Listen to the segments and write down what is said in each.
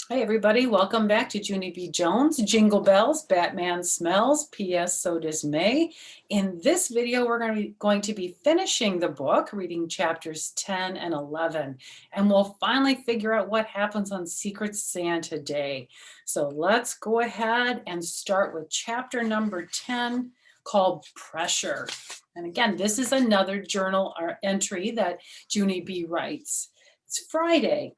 Hey everybody, welcome back to Junie B. Jones, Jingle Bells, Batman Smells, P.S. So Does May. In this video, we're going to be finishing the book, reading chapters 10 and 11, and we'll finally figure out what happens on Secret Santa Day. So let's go ahead and start with chapter number 10, called Pressure. And again, this is another journal entry that Junie B. writes. It's Friday.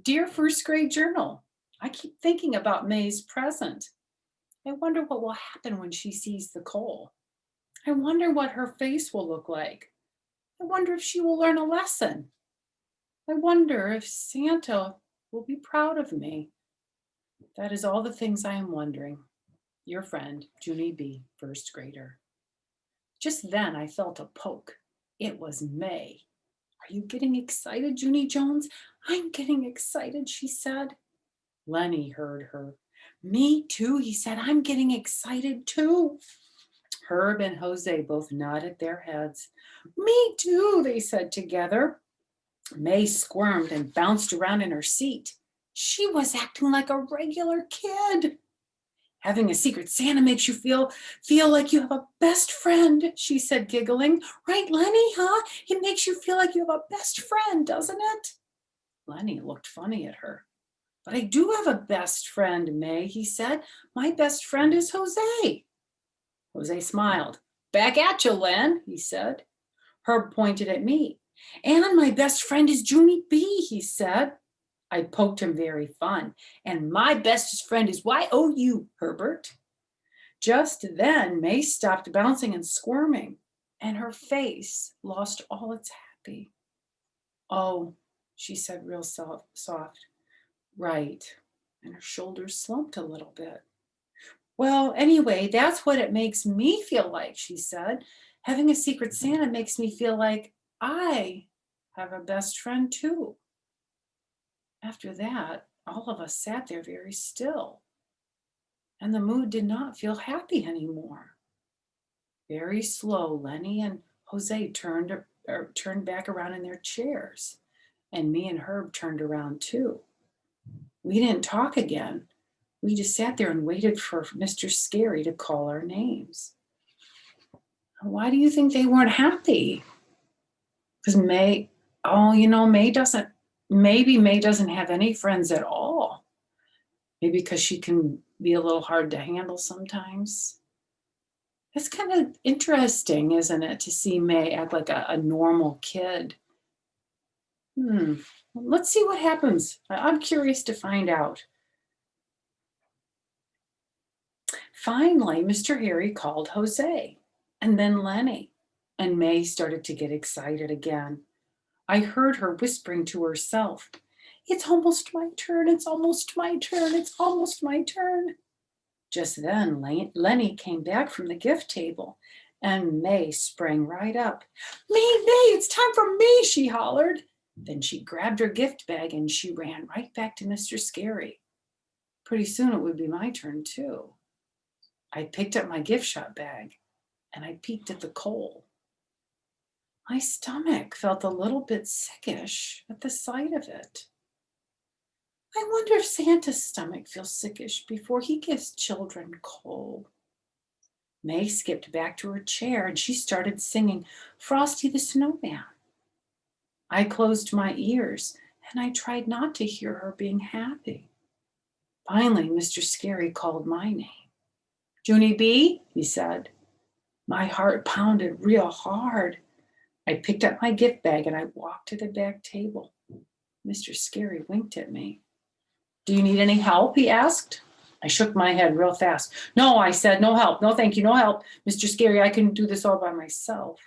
Dear first grade journal, I keep thinking about May's present. I wonder what will happen when she sees the coal. I wonder what her face will look like. I wonder if she will learn a lesson. I wonder if Santa will be proud of me. That is all the things I am wondering. Your friend, Junie B., first grader. Just then I felt a poke. It was May. Are you getting excited, Junie Jones? I'm getting excited, she said. Lenny heard her. Me too, he said. I'm getting excited too. Herb and Jose both nodded their heads. Me too, they said together. May squirmed and bounced around in her seat. She was acting like a regular kid. Having a secret Santa makes you feel like you have a best friend, she said, giggling. Right, Lenny, huh? It makes you feel like you have a best friend, doesn't it? Lenny looked funny at her. But I do have a best friend, May, he said. My best friend is Jose. Jose smiled. Back at you, Len, he said. Herb pointed at me. And my best friend is Junie B, he said. I poked him very fun. And my bestest friend is Y-O-U, Herbert. Just then, May stopped bouncing and squirming, and her face lost all its happy. Oh, she said real soft. Right. And her shoulders slumped a little bit. Well, anyway, that's what it makes me feel like, she said. Having a secret Santa makes me feel like I have a best friend too. After that, all of us sat there very still, and the mood did not feel happy anymore. Very slow, Lenny and Jose turned back around in their chairs, and me and Herb turned around too. We didn't talk again. We just sat there and waited for Mr. Scary to call our names. Why do you think they weren't happy? Because maybe May doesn't have any friends at all. Maybe because she can be a little hard to handle sometimes. It's kind of interesting, isn't it, to see May act like a normal kid. Let's see what happens. I'm curious to find out. Finally, Mr. Harry called Jose, and then Lenny, and May started to get excited again. I heard her whispering to herself, It's almost my turn, it's almost my turn, it's almost my turn. Just then, Lenny came back from the gift table, and May sprang right up. May, it's time for me, she hollered. Then she grabbed her gift bag and she ran right back to Mr. Scary. Pretty soon it would be my turn, too. I picked up my gift shop bag and I peeked at the coal. My stomach felt a little bit sickish at the sight of it. I wonder if Santa's stomach feels sickish before he gives children coal. May skipped back to her chair and she started singing Frosty the Snowman. I closed my ears and I tried not to hear her being happy. Finally, Mr. Scary called my name. Junie B, he said. My heart pounded real hard. I picked up my gift bag and I walked to the back table. Mr. Scary winked at me. Do you need any help? He asked. I shook my head real fast. No, I said, no help. No, thank you, no help. Mr. Scary, I can do this all by myself.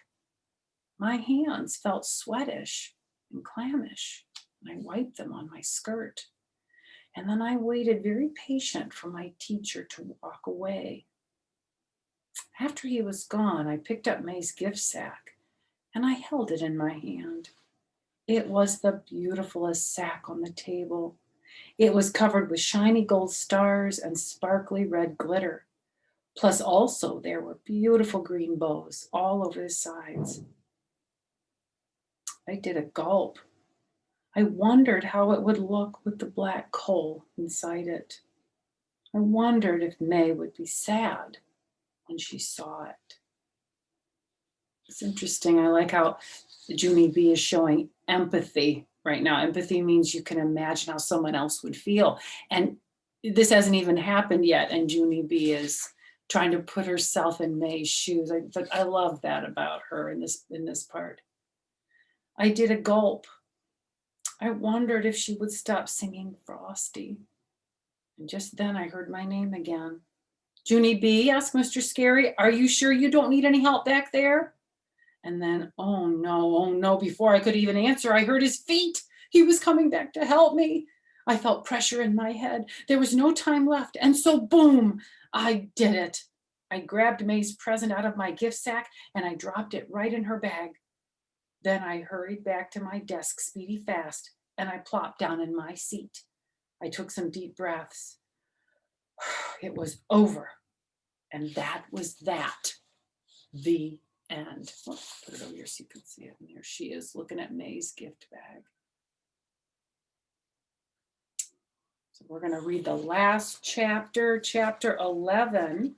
My hands felt sweatish and clammish, and I wiped them on my skirt. And then I waited very patient for my teacher to walk away. After he was gone, I picked up May's gift sack and I held it in my hand. It was the beautifulest sack on the table. It was covered with shiny gold stars and sparkly red glitter. Plus also there were beautiful green bows all over the sides. I did a gulp. I wondered how it would look with the black coal inside it. I wondered if May would be sad when she saw it. It's interesting. I like how Junie B is showing empathy right now. Empathy means you can imagine how someone else would feel. And this hasn't even happened yet. And Junie B is trying to put herself in May's shoes. I love that about her in this part. I did a gulp. I wondered if she would stop singing Frosty. And just then I heard my name again. Junie B, asked Mr. Scary, are you sure you don't need any help back there? And then, oh no, before I could even answer, I heard his feet. He was coming back to help me. I felt pressure in my head. There was no time left. And so boom, I did it. I grabbed May's present out of my gift sack and I dropped it right in her bag. Then I hurried back to my desk, speedy fast, and I plopped down in my seat. I took some deep breaths. It was over. And that was that. The end. Let's put it over here so you can see it. And there she is looking at May's gift bag. So we're going to read the last chapter. Chapter 11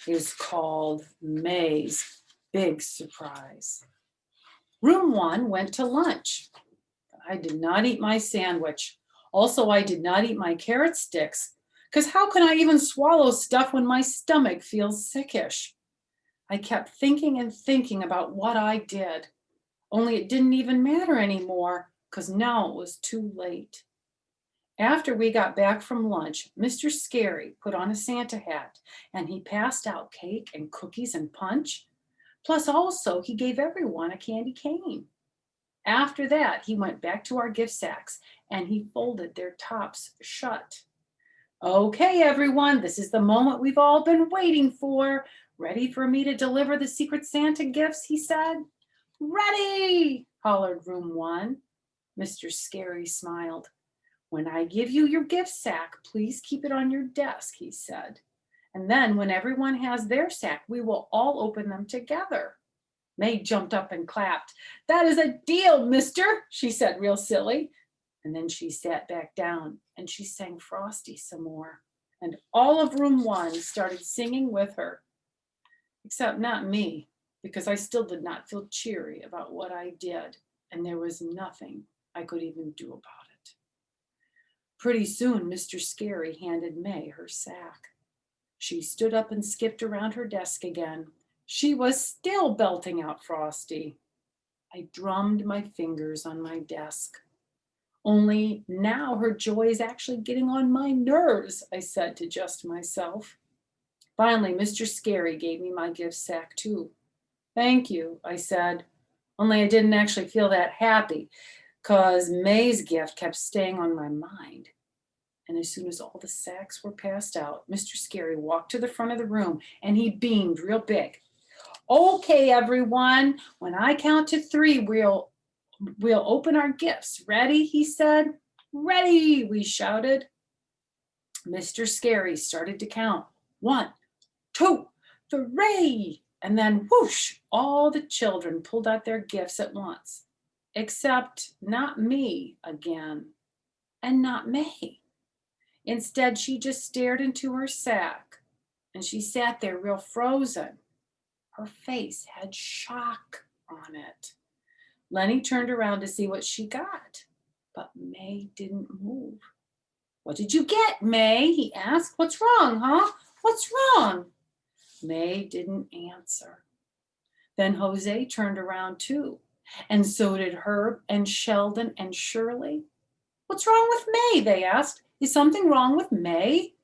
is called May's Big Surprise. Room 1 went to lunch. I did not eat my sandwich. Also, I did not eat my carrot sticks, because how can I even swallow stuff when my stomach feels sickish? I kept thinking and thinking about what I did, only it didn't even matter anymore, because now it was too late. After we got back from lunch, Mr. Scary put on a Santa hat, and he passed out cake and cookies and punch. Plus also, he gave everyone a candy cane. After that, he went back to our gift sacks, and he folded their tops shut. Okay, everyone, this is the moment we've all been waiting for. Ready for me to deliver the Secret Santa gifts, he said. Ready, hollered room 1. Mr. Scary smiled. When I give you your gift sack, please keep it on your desk, he said. And then when everyone has their sack, we will all open them together. May jumped up and clapped. That is a deal, mister, she said real silly. And then she sat back down and she sang Frosty some more. And all of room 1 started singing with her. Except not me, because I still did not feel cheery about what I did, and there was nothing I could even do about it. Pretty soon, Mr. Scary handed May her sack. She stood up and skipped around her desk again. She was still belting out Frosty. I drummed my fingers on my desk. Only now her joy is actually getting on my nerves, I said to just myself. Finally, Mr. Scary gave me my gift sack too. Thank you, I said, only I didn't actually feel that happy because May's gift kept staying on my mind. And as soon as all the sacks were passed out, Mr. Scary walked to the front of the room and he beamed real big. Okay, everyone, when I count to 3, we'll open our gifts. Ready, he said. Ready, we shouted. Mr. Scary started to count. 1, 2, 3, and then whoosh, all the children pulled out their gifts at once, except not me again, and not May. Instead, she just stared into her sack, and she sat there real frozen. Her face had shock on it. Lenny turned around to see what she got, but May didn't move. What did you get, May? He asked. What's wrong, huh? What's wrong? May didn't answer. Then Jose turned around too, and so did Herb and Sheldon and Shirley. What's wrong with May? They asked. Is something wrong with May?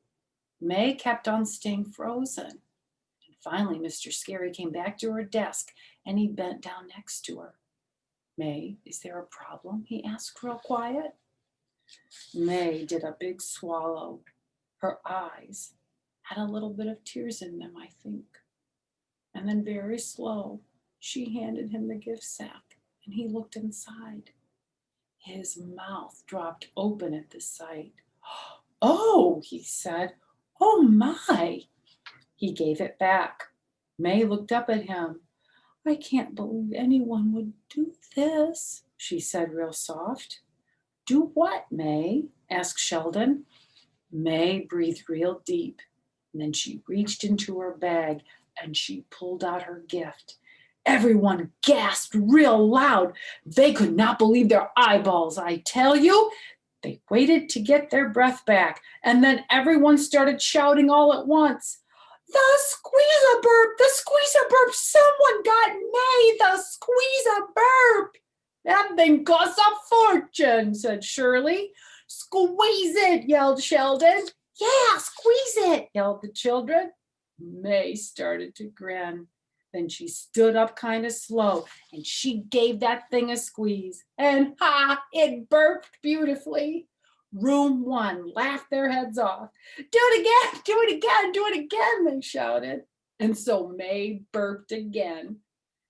May kept on staying frozen. And finally, Mr. Scary came back to her desk and he bent down next to her. May, is there a problem? He asked real quiet. May did a big swallow. Her eyes had a little bit of tears in them, I think. And then very slow, she handed him the gift sack and he looked inside. His mouth dropped open at the sight. Oh, he said, oh my. He gave it back. May looked up at him. I can't believe anyone would do this, she said real soft. Do what, May? Asked Sheldon. May breathed real deep, and then she reached into her bag and she pulled out her gift. Everyone gasped real loud. They could not believe their eyeballs, I tell you. They waited to get their breath back, and then everyone started shouting all at once. The squeeze-a-burp! The squeeze-a-burp! Someone got May! The squeeze-a-burp! That thing costs a fortune, said Shirley. Squeeze it, yelled Sheldon. Yeah, squeeze it, yelled the children. May started to grin. Then she stood up kind of slow and she gave that thing a squeeze. And ha, it burped beautifully. Room 1 laughed their heads off. Do it again, do it again, do it again, they shouted. And so May burped again.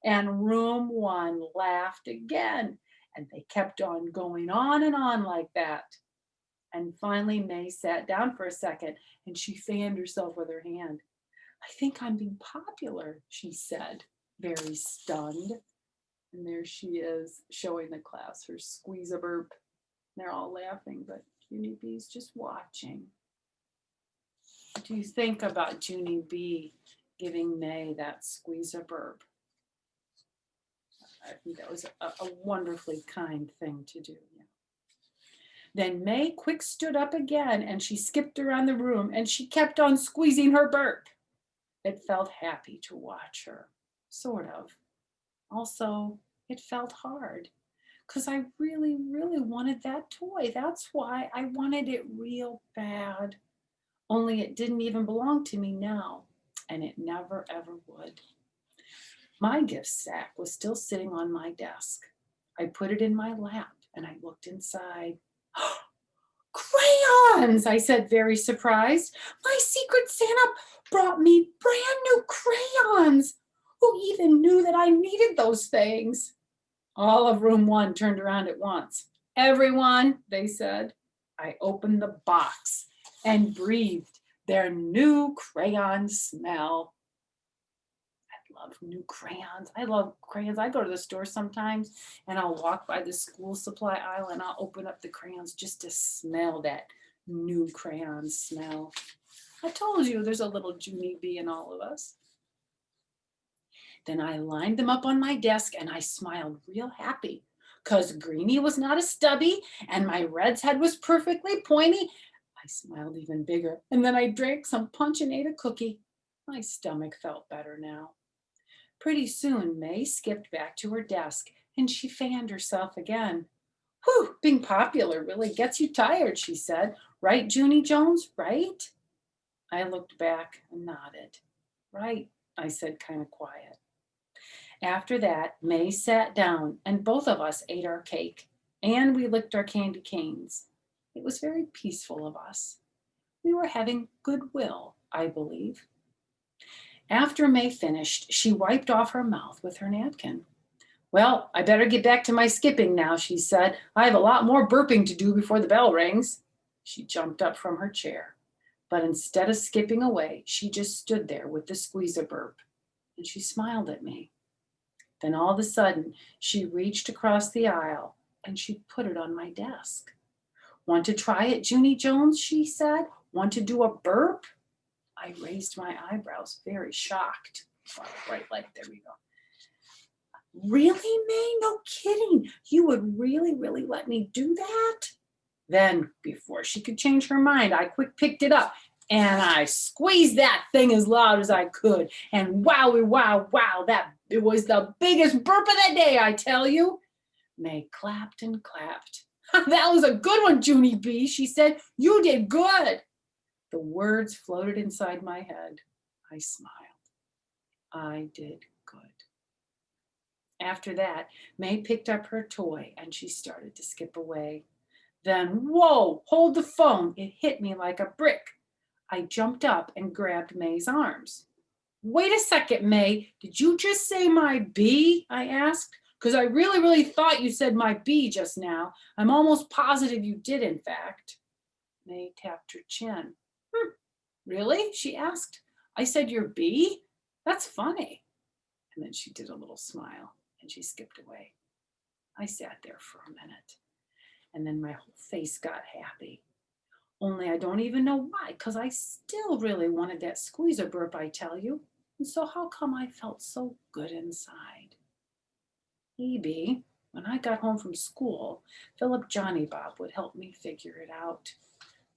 And room 1 laughed again. And they kept on going on and on like that. And finally, May sat down for a second and she fanned herself with her hand. I think I'm being popular, she said, very stunned. And there she is showing the class her squeeze-a-burp. They're all laughing, but Junie B's just watching. What do you think about Junie B giving May that squeeze-a-burp? I think that was a wonderfully kind thing to do. Yeah. Then May quick stood up again and she skipped around the room and she kept on squeezing her burp. It felt happy to watch her, sort of. Also, it felt hard because I really, really wanted that toy. That's why I wanted it real bad. Only it didn't even belong to me now, and it never, ever would. My gift sack was still sitting on my desk. I put it in my lap and I looked inside. Crayons, I said, very surprised. My Secret Santa brought me brand new crayons. Who even knew that I needed those things? All of room 1 turned around at once. Everyone, they said. I opened the box and breathed their new crayon smell. I love new crayons. I love crayons. I go to the store sometimes and I'll walk by the school supply aisle and I'll open up the crayons just to smell that new crayon smell. I told you there's a little Junie B in all of us. Then I lined them up on my desk and I smiled real happy because Greenie was not a stubby and my Red's head was perfectly pointy. I smiled even bigger and then I drank some punch and ate a cookie. My stomach felt better now. Pretty soon, May skipped back to her desk and she fanned herself again. Whew, being popular really gets you tired, she said. Right, Junie Jones, right? I looked back and nodded. Right, I said kind of quiet. After that, May sat down and both of us ate our cake and we licked our candy canes. It was very peaceful of us. We were having goodwill, I believe. After May finished, she wiped off her mouth with her napkin. Well, I better get back to my skipping now, she said. I have a lot more burping to do before the bell rings. She jumped up from her chair, but instead of skipping away, she just stood there with the squeeze-a-burp, and she smiled at me. Then all of a sudden, she reached across the aisle and she put it on my desk. Want to try it, Junie Jones, she said. Want to do a burp? I raised my eyebrows, very shocked. Right, like, there we go. Really, May? No kidding. You would really, really let me do that? Then, before she could change her mind, I quick picked it up and I squeezed that thing as loud as I could. And wowie, wow, wow, it was the biggest burp of the day, I tell you. May clapped and clapped. That was a good one, Junie B, she said. You did good. The words floated inside my head. I smiled. I did good. After that, May picked up her toy and she started to skip away. Then, whoa, hold the phone. It hit me like a brick. I jumped up and grabbed May's arms. Wait a second, May. Did you just say my B? I asked. Because I really, really thought you said my B just now. I'm almost positive you did, in fact. May tapped her chin. Really? She asked. I said your B? That's funny. And then she did a little smile and she skipped away. I sat there for a minute, and then my whole face got happy. Only I don't even know why, because I still really wanted that squeezer burp, I tell you. And so how come I felt so good inside? Maybe when I got home from school, Philip Johnny Bob would help me figure it out.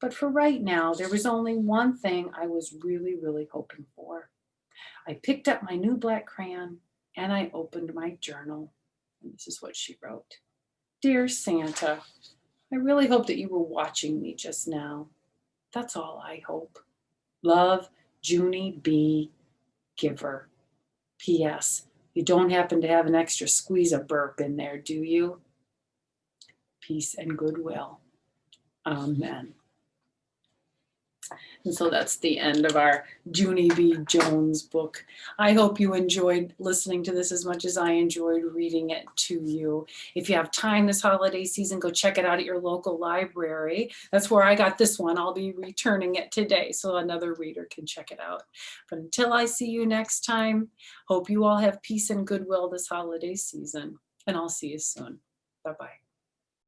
But for right now, there was only one thing I was really, really hoping for. I picked up my new black crayon and I opened my journal. And this is what she wrote. Dear Santa, I really hope that you were watching me just now. That's all I hope. Love, Junie B, Giver. P.S. You don't happen to have an extra squeeze a burp in there, do you? Peace and goodwill. Amen. And so that's the end of our Junie B. Jones book. I hope you enjoyed listening to this as much as I enjoyed reading it to you. If you have time this holiday season, go check it out at your local library. That's where I got this one. I'll be returning it today so another reader can check it out. But until I see you next time, hope you all have peace and goodwill this holiday season. And I'll see you soon. Bye-bye.